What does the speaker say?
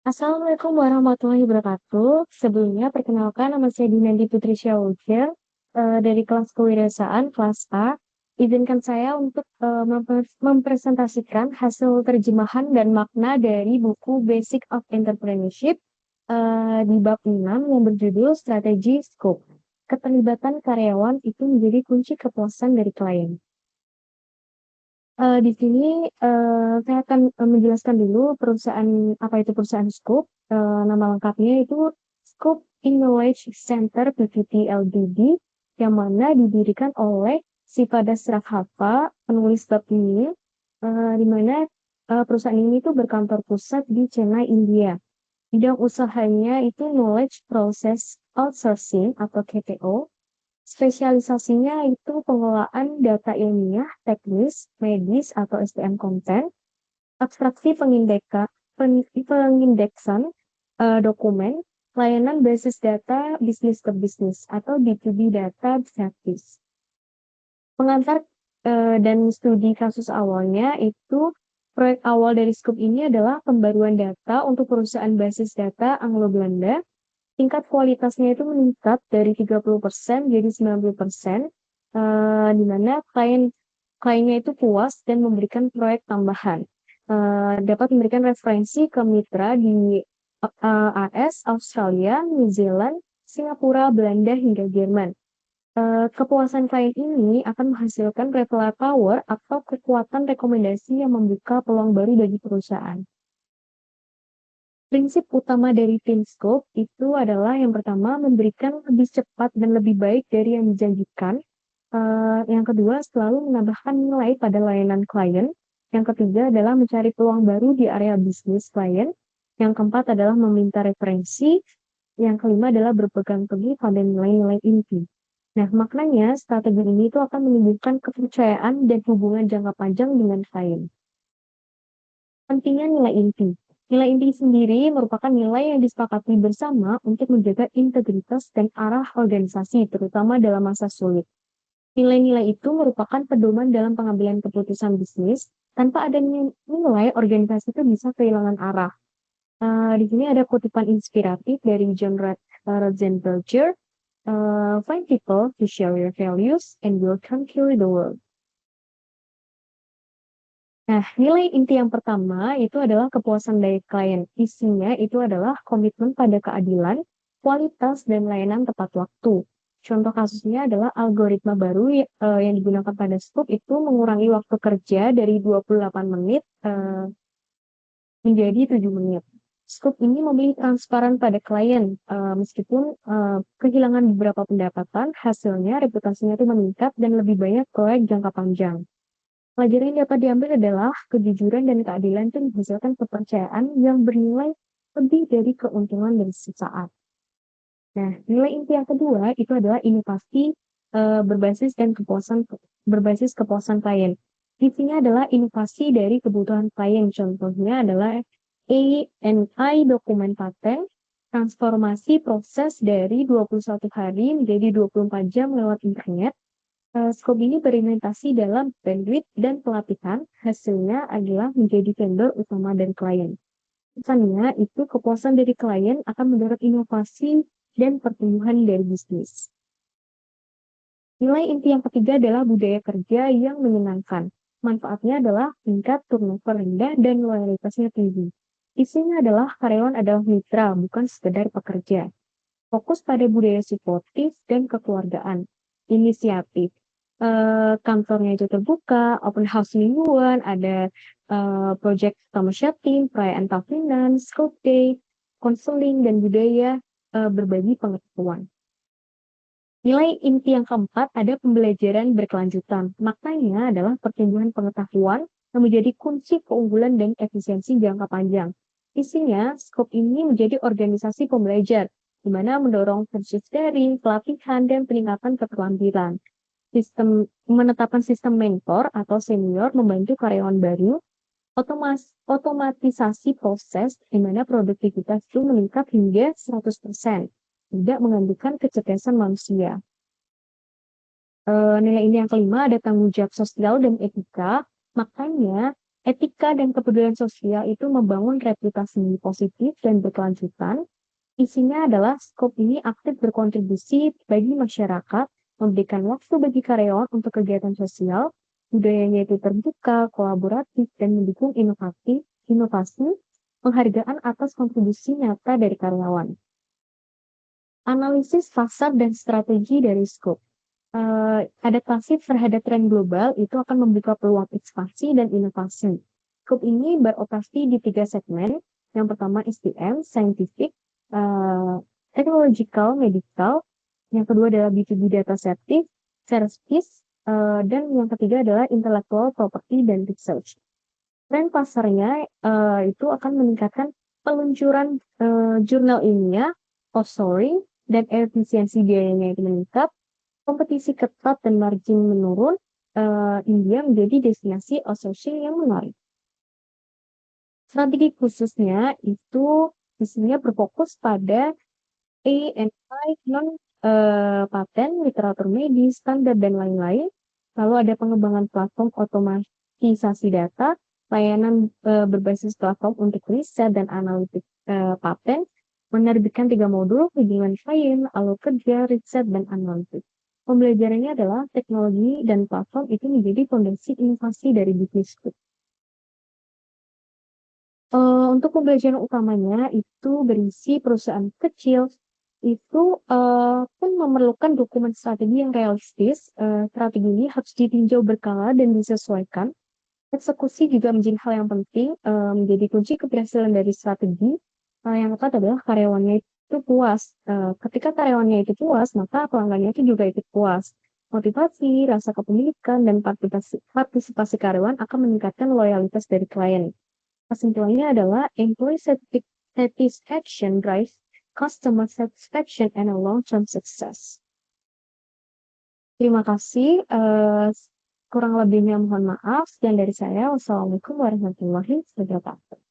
Assalamualaikum warahmatullahi wabarakatuh. Sebelumnya, perkenalkan nama saya Dinandi Putri Syawujir dari kelas kewirausahaan kelas A. Izinkan saya untuk mempresentasikan hasil terjemahan dan makna dari buku Basic of Entrepreneurship di bab 6 yang berjudul Strategi Scope. Keterlibatan karyawan itu menjadi kunci kepuasan dari klien. Di sini saya akan menjelaskan dulu perusahaan apa itu perusahaan Scoop. Nama lengkapnya itu Scoop Knowledge Center Pvt Ltd, yang mana didirikan oleh si Padas Rakhafa, penulis bab ini, di mana perusahaan ini tuh berkantor pusat di Chennai, India. Bidang usahanya itu Knowledge Process Outsourcing atau KPO. Spesialisasinya itu pengelolaan data ilmiah, teknis, medis atau STM konten, abstraksi pengindeksan dokumen, layanan basis data bisnis ke bisnis atau B2B data service. Pengantar dan studi kasus awalnya itu proyek awal dari Scoop ini adalah pembaruan data untuk perusahaan basis data Anglo-Belanda. Tingkat kualitasnya itu meningkat dari 30% jadi 90%, di mana kliennya itu puas dan memberikan proyek tambahan. Dapat memberikan referensi ke mitra di AS, Australia, New Zealand, Singapura, Belanda, hingga Jerman. Kepuasan klien ini akan menghasilkan referral power atau kekuatan rekomendasi yang membuka peluang baru bagi perusahaan. Prinsip utama dari tim Scope itu adalah yang pertama memberikan lebih cepat dan lebih baik dari yang dijanjikan. Yang kedua selalu menambahkan nilai pada layanan klien. Yang ketiga adalah mencari peluang baru di area bisnis klien. Yang keempat adalah meminta referensi. Yang kelima adalah berpegang teguh pada nilai-nilai inti. Nah, maknanya strategi ini itu akan menumbuhkan kepercayaan dan hubungan jangka panjang dengan klien. Pentingnya nilai inti. Nilai inti sendiri merupakan nilai yang disepakati bersama untuk menjaga integritas dan arah organisasi, terutama dalam masa sulit. Nilai-nilai itu merupakan pedoman dalam pengambilan keputusan bisnis. Tanpa adanya nilai, organisasi itu bisa kehilangan arah. Di sini ada kutipan inspiratif dari John Ratzenberger. Find people to share your values and will conquer the world. Nah, nilai inti yang pertama itu adalah kepuasan dari klien. Isinya itu adalah komitmen pada keadilan, kualitas, dan layanan tepat waktu. Contoh kasusnya adalah algoritma baru yang digunakan pada Scoop itu mengurangi waktu kerja dari 28 menit menjadi 7 menit. Scoop ini memilih transparan pada klien, meskipun kehilangan beberapa pendapatan, hasilnya reputasinya itu meningkat dan lebih banyak proyek jangka panjang. Pelajaran yang dapat diambil adalah kejujuran dan keadilan itu menghasilkan kepercayaan yang bernilai lebih dari keuntungan dari sesaat. Nah, nilai inti yang kedua itu adalah inovasi berbasis kepuasan klien. Intinya adalah inovasi dari kebutuhan klien. Contohnya adalah ANI dokumen paten, transformasi proses dari 21 hari menjadi 24 jam lewat internet. Scope ini berimplementasi dalam bandwidth dan pelatihan, hasilnya adalah menjadi vendor utama dan klien. Pesannya itu kepuasan dari klien akan mendorong inovasi dan pertumbuhan dari bisnis. Nilai inti yang ketiga adalah budaya kerja yang menyenangkan. Manfaatnya adalah tingkat turnover rendah dan loyalitasnya tinggi. Isinya adalah karyawan adalah mitra, bukan sekedar pekerja. Fokus pada budaya suportif dan kekeluargaan. Inisiatif. Kantornya itu terbuka, open house mingguan, ada project tamasya tim, perayaan tahunan, scope day, konseling, dan budaya berbagi pengetahuan. Nilai inti yang keempat ada pembelajaran berkelanjutan. Maknanya adalah pertumbuhan pengetahuan yang menjadi kunci keunggulan dan efisiensi jangka panjang. Isinya, Scope ini menjadi organisasi pembelajar, di mana mendorong kursus daring, pelatihan, dan peningkatan keterampilan. Menetapkan sistem mentor atau senior membantu karyawan baru, otomatisasi proses di mana produktivitas itu meningkat hingga 100%, tidak menggantikan kecerdasan manusia. Nilai ini yang kelima ada tanggung jawab sosial dan etika, makanya Etika dan kepedulian sosial itu membangun reputasi positif dan berkelanjutan. Isinya adalah skop ini aktif berkontribusi bagi masyarakat, memberikan waktu bagi karyawan untuk kegiatan sosial, budayanya itu terbuka, kolaboratif, dan mendukung inovasi, penghargaan atas kontribusi nyata dari karyawan. Analisis pasar dan strategi dari skop. Adaptasi terhadap tren global itu akan membuka peluang ekspansi dan inovasi. Skop ini beroperasi di 3 segmen. Yang pertama STM, Scientific, Technological, Medical. Yang kedua adalah B2B Data Service, dan yang ketiga adalah Intellectual Property dan Research. Tren pasarnya itu akan meningkatkan peluncuran jurnal ilmiah, offshoring, dan efisiensi biayanya itu meningkat, kompetisi ketat dan margin menurun, India menjadi destinasi outsourcing yang menarik. Strategi khususnya itu isinya berfokus pada A&I, paten, literatur medis, standar, dan lain-lain. Lalu ada pengembangan platform otomatisasi data, layanan berbasis platform untuk riset dan analitik paten, menerbitkan 3 modul, hubungan klien, alur kerja, riset, dan analitik. Pembelajarannya adalah teknologi dan platform itu menjadi fondasi inovasi dari bisnis. Untuk pembelajaran utamanya itu berisi perusahaan kecil itu pun memerlukan dokumen strategi yang realistis. Strategi ini harus ditinjau berkala dan disesuaikan. Eksekusi juga menjadi hal yang penting, menjadi kunci keberhasilan dari strategi. Yang keempat adalah karyawannya itu puas. Ketika karyawannya itu puas, maka pelanggannya itu juga ikut puas. Motivasi, rasa kepemilikan, dan partisipasi karyawan akan meningkatkan loyalitas dari klien. Kesimpulannya adalah employee satisfaction drives customer satisfaction and a long-term success. Terima kasih. Kurang lebihnya mohon maaf. Sekian dari saya. Wassalamualaikum warahmatullahi wabarakatuh.